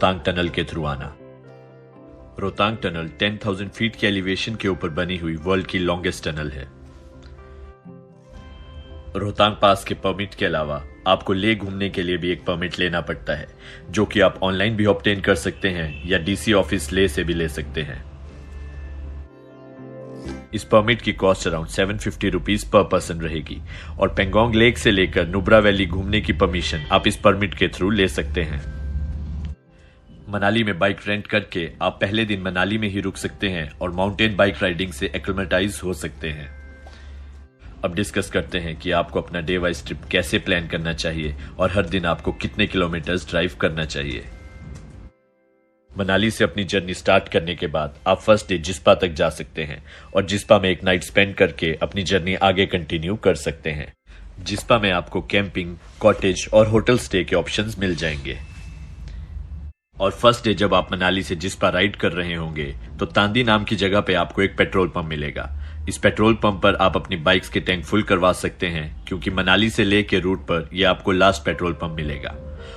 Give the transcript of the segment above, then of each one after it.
Rohtang tunnel के through आना। Rohtang tunnel 10,000 feet के एलिवेशन के ऊपर बनी हुई वर्ल्ड की लॉन्गेस्ट टनल है। रोहतांग पास के परमिट के अलावा आपको ले घूमने के लिए भी एक परमिट लेना पड़ता है, जो कि आप ऑनलाइन भी ऑब्टेन कर सकते हैं या डीसी ऑफिस ले से भी ले सकते हैं। इस परमिट की cost around 750 rupees per person रहेगी और पेंगोंग लेक से लेकर नुब्रा वैली घूमने की परमिशन आप इस परमिट के थ्रू ले सकते हैं। मनाली में बाइक रेंट करके आप पहले दिन मनाली में ही रुक सकते हैं और माउंटेन बाइक राइडिंग से एक्लेमेटाइज हो सकते हैं। अब डिस्कस करते हैं कि आपको अपना डे वाइज ट्रिप कैसे प्लान करना चाहिए और हर दिन आपको कितने किलोमीटर्स ड्राइव करना चाहिए। मनाली से अपनी जर्नी स्टार्ट करने के बाद आप फर्स्ट डे जिस्पा तक जा सकते हैं और जिस्पा में एक नाइट स्पेंड करके अपनी जर्नी आगे कंटिन्यू कर सकते हैं। जिस्पा में आपको कैंपिंग, कॉटेज और होटल स्टे के ऑप्शंस मिल जाएंगे। और फर्स्ट डे जब आप मनाली से जिस्पा राइड कर रहे होंगे तो तांदी नाम की जगह पे आपको एक पेट्रोल पंप मिलेगा। इस पेट्रोल पंप पर आप अपनी बाइक्स के टैंक फुल करवा सकते हैं, क्योंकि मनाली से ले के रूट पर यह आपको लास्ट पेट्रोल पंप मिलेगा।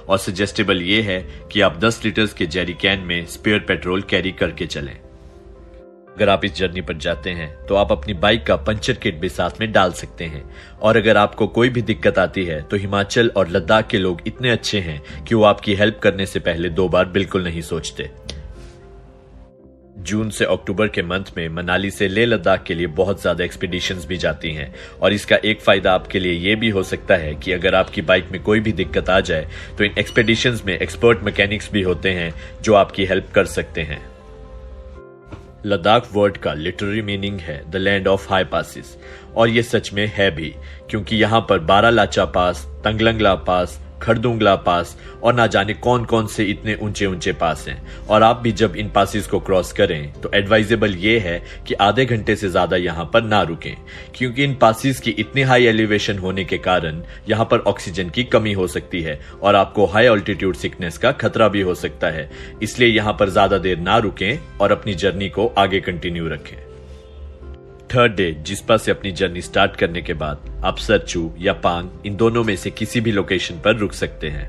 और सजेस्टेबल ये है कि आप 10 लीटर्स के जेरी कैन में स्पेयर पेट्रोल कैरी करके चलें। अगर आप इस जर्नी पर जाते हैं तो आप अपनी बाइक का पंचर किट भी साथ में डाल सकते हैं। और अगर आपको कोई भी दिक्कत आती है तो हिमाचल और लद्दाख के लोग इतने अच्छे हैं कि वो आपकी हेल्प करने से पहले 2 बार बिल्कुल नहीं सोचते। जून से अक्टूबर के मंथ में मनाली से लेह लद्दाख के लिए बहुत ज्यादा एक्सपीडिशंस भी जाती हैं और इसका एक फायदा आपके लिए ये भी हो सकता है कि अगर आपकी बाइक में कोई भी दिक्कत आ जाए तो इन एक्सपीडिशंस में एक्सपर्ट मैकेनिक्स भी होते हैं जो आपकी हेल्प कर सकते हैं। लद्दाख वर्ड का लिटररी मीनिंग है the land of high passes, और ये सच में है भी, क्योंकि यहाँ पर बारालाचा पास, तंगलंगला पास, खरदुंगला पास और ना जाने कौन कौन से इतने ऊंचे ऊंचे पास हैं। और आप भी जब इन पासिस को क्रॉस करें तो एडवाइजेबल ये है कि आधे घंटे से ज्यादा यहाँ पर ना रुकें, क्योंकि इन पासिस की इतनी हाई एलिवेशन होने के कारण यहाँ पर ऑक्सीजन की कमी हो सकती है और आपको हाई ऑल्टीट्यूड सिकनेस का खतरा भी हो सकता है। इसलिए यहाँ पर ज्यादा देर ना रुकें और अपनी जर्नी को आगे कंटिन्यू रखें। थर्ड डे जिस्पा से अपनी जर्नी स्टार्ट करने के बाद आप सरचू या पांग इन दोनों में से किसी भी लोकेशन पर रुक सकते हैं।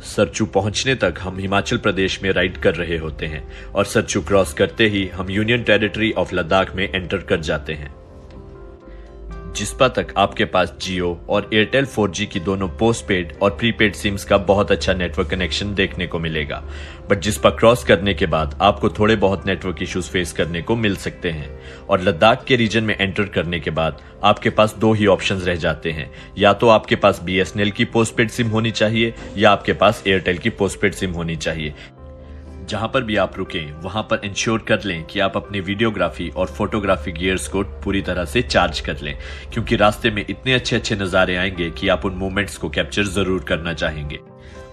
सरचू पहुंचने तक हम हिमाचल प्रदेश में राइड कर रहे होते हैं और सरचू क्रॉस करते ही हम यूनियन टेरिटरी ऑफ लद्दाख में एंटर कर जाते हैं। जिस्पा तक आपके पास जियो और एयरटेल 4G की दोनों पोस्टपेड और प्रीपेड सिम्स का बहुत अच्छा नेटवर्क कनेक्शन देखने को मिलेगा। बट जिस्पा क्रॉस करने के बाद आपको थोड़े बहुत नेटवर्क इश्यूज फेस करने को मिल सकते हैं और लद्दाख के रीजन में एंटर करने के बाद आपके पास 2 ही ऑप्शंस रह जाते हैं। या तो आपके पास BSNL की पोस्टपेड सिम होनी चाहिए या आपके पास एयरटेल की पोस्टपेड सिम होनी चाहिए। जहां पर भी आप रुकें वहां पर इंश्योर कर लें कि आप अपने वीडियोग्राफी और फोटोग्राफी गियर्स को पूरी तरह से चार्ज कर लें, क्योंकि रास्ते में इतने अच्छे अच्छे नजारे आएंगे कि आप उन मोमेंट्स को कैप्चर जरूर करना चाहेंगे।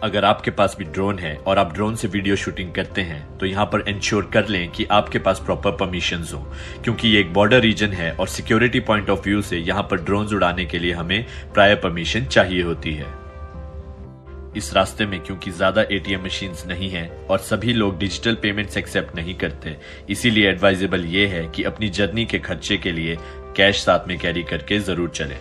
अगर आपके पास भी ड्रोन है और आप ड्रोन से वीडियो शूटिंग करते हैं तो यहाँ पर इंश्योर कर लें कि आपके पास प्रॉपर परमिशंस हो, क्योंकि ये एक बॉर्डर रीजन है और सिक्योरिटी पॉइंट ऑफ व्यू से यहाँ पर ड्रोन उड़ाने के लिए हमें प्रायर परमिशन चाहिए होती है। इस रास्ते में क्योंकि ज्यादा ATM मशीन्स नहीं हैं और सभी लोग डिजिटल पेमेंट्स एक्सेप्ट नहीं करते, इसीलिए एडवाइजेबल ये है कि अपनी जर्नी के खर्चे के लिए कैश साथ में कैरी करके जरूर चलें।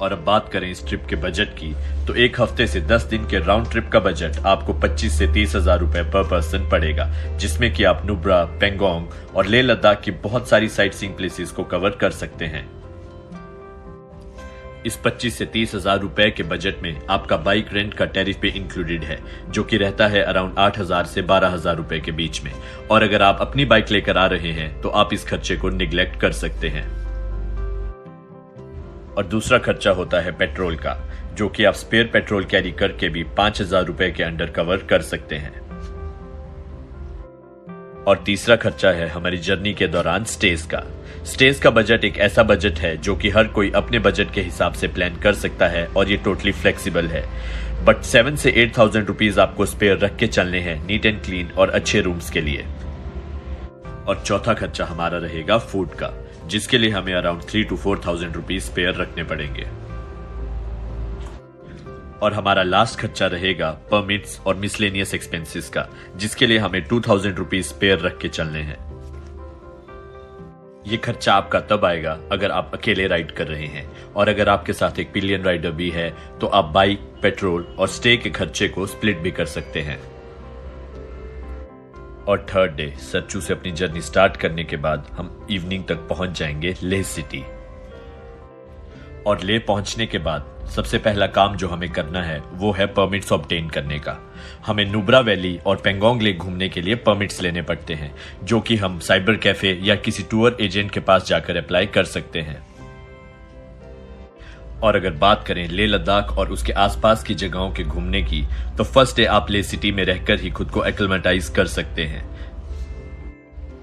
और अब बात करें इस ट्रिप के बजट की, तो 1 हफ्ते से 10 दिन के राउंड ट्रिप का बजट आपको 25 से 30 हजार रुपए पर पर्सन पड़ेगा, जिसमें कि आप नुब्रा, पेंगोंग और लेह लद्दाख की बहुत सारी साइट सीइंग प्लेसेस को कवर कर सकते हैं। इस 25 से 30 हजार रुपए के बजट में आपका बाइक रेंट का टैरिफ भी इंक्लूडेड है, जो कि रहता है अराउंड 8,000 से 12,000 रुपए के बीच में। और अगर आप अपनी बाइक लेकर आ रहे हैं तो आप इस खर्चे को निगलेक्ट कर सकते हैं। और दूसरा खर्चा होता है पेट्रोल का, जो कि आप स्पेयर पेट्रोल कैरी करके भी 5,000 रुपए के अंडर कवर कर सकते हैं। और तीसरा खर्चा है हमारी जर्नी के दौरान स्टेज का। स्टेज का बजट एक ऐसा बजट है जो कि हर कोई अपने बजट के हिसाब से प्लान कर सकता है और ये टोटली फ्लेक्सिबल है। बट 7 से 8,000 रुपीज आपको स्पेयर रख के चलने हैं नीट एंड क्लीन और अच्छे रूम्स के लिए। और चौथा खर्चा हमारा रहेगा फूड का, जिसके लिए हमें अराउंड 3 to 4,000 रुपीज स्पेयर रखने पड़ेंगे। और हमारा लास्ट खर्चा रहेगा परमिट्स और मिसलेनियस एक्सपेंसेस का, जिसके लिए हमें 2,000 रुपीज स्पेयर रख के चलने हैं। ये खर्चा आपका तब आएगा अगर आप अकेले राइड कर रहे हैं, और अगर आपके साथ एक पिलियन राइडर भी है तो आप बाइक, पेट्रोल और स्टे के खर्चे को स्प्लिट भी कर सकते हैं। और थर्ड डे सच्चू से अपनी जर्नी स्टार्ट करने के बाद हम इवनिंग तक पहुंच जाएंगे लेह सिटी। और लेह पहुंचने के बाद सबसे पहला काम जो हमें करना है वो है परमिट्स ऑब्टेन करने का। हमें नुब्रा वैली और पेंगोंग लेक घूमने के लिए परमिट्स लेने पड़ते हैं, जो कि हम साइबर कैफे या किसी टूर एजेंट के पास जाकर अप्लाई कर सकते हैं। और अगर बात करें लेह लद्दाख और उसके आसपास की जगहों के घूमने की, तो फर्स्ट डे आप लेह सिटी में रहकर ही खुद को एक्लिमेटाइज कर सकते हैं।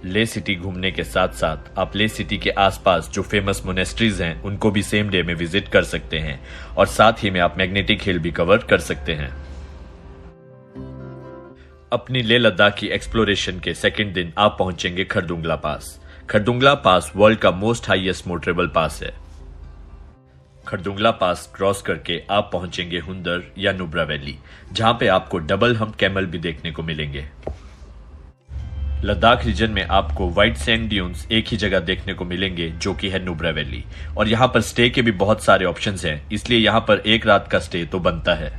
लेह सिटी घूमने के साथ साथ आप लेह सिटी के आसपास जो फेमस मोनेस्ट्रीज हैं उनको भी सेम डे में विजिट कर सकते हैं, और साथ ही में आप मैग्नेटिक हिल भी कवर कर सकते हैं। अपनी लेह लद्दाख की एक्सप्लोरेशन के सेकंड दिन आप पहुंचेंगे खरदुंगला पास। खरदुंगला पास वर्ल्ड का मोस्ट हाईएस्ट मोटरेबल पास है। खरदुंगला पास क्रॉस करके आप पहुंचेंगे हुंदर या नुब्रा वैली, जहां पे आपको डबल हम्प कैमल भी देखने को मिलेंगे। लद्दाख रीजन में आपको व्हाइट सैंड ड्यून्स एक ही जगह देखने को मिलेंगे, जो कि है नुब्रा वैली, और यहाँ पर स्टे के भी बहुत सारे ऑप्शंस हैं, इसलिए यहाँ पर एक रात का स्टे तो बनता है।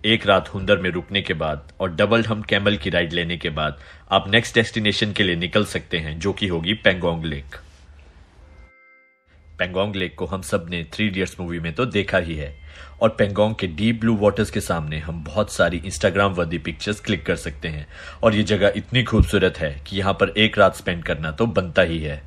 एक रात हुंदर में रुकने के बाद और डबल हम्प कैमल की राइड लेने के बाद आप नेक्स्ट डेस्टिनेशन के लिए निकल सकते हैं, जो कि होगी पेंगोंग लेक। पेंगोंग लेक को हम सब ने 3 इडियट्स मूवी में तो देखा ही है, और पेंगोंग के डीप ब्लू वाटर्स के सामने हम बहुत सारी इंस्टाग्राम वर्दी पिक्चर्स क्लिक कर सकते हैं, और ये जगह इतनी खूबसूरत है कि यहाँ पर एक रात स्पेंड करना तो बनता ही है।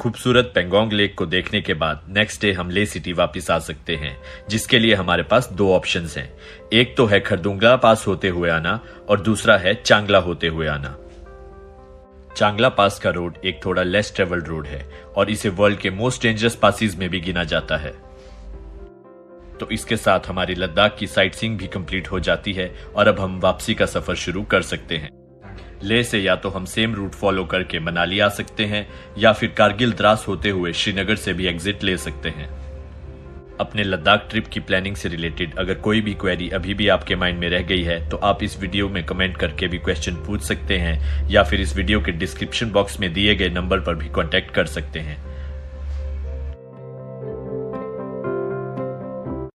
खूबसूरत पेंगोंग लेक को देखने के बाद नेक्स्ट डे हम लेह सिटी वापस आ सकते हैं, जिसके लिए हमारे पास 2 ऑप्शंस हैं। एक तो है खरदुंगला पास होते हुए आना, और दूसरा है चांगला होते हुए आना। चांगला पास का रोड एक थोड़ा लेस ट्रेवल्ड रोड है, और इसे वर्ल्ड के मोस्ट डेंजरस पासेस में भी गिना जाता है। तो इसके साथ हमारी लद्दाख की साइट सीइंग भी कंप्लीट हो जाती है, और अब हम वापसी का सफर शुरू कर सकते हैं। लेह से या तो हम सेम रूट फॉलो करके मनाली आ सकते हैं, या फिर कारगिल द्रास होते हुए श्रीनगर से भी एग्जिट ले सकते हैं। अपने लद्दाख ट्रिप की प्लानिंग से रिलेटेड अगर कोई भी क्वेरी अभी भी आपके माइंड में रह गई है, तो आप इस वीडियो में कमेंट करके भी क्वेश्चन पूछ सकते हैं, या फिर इस वीडियो के डिस्क्रिप्शन बॉक्स में दिए गए नंबर पर भी कांटेक्ट कर सकते हैं।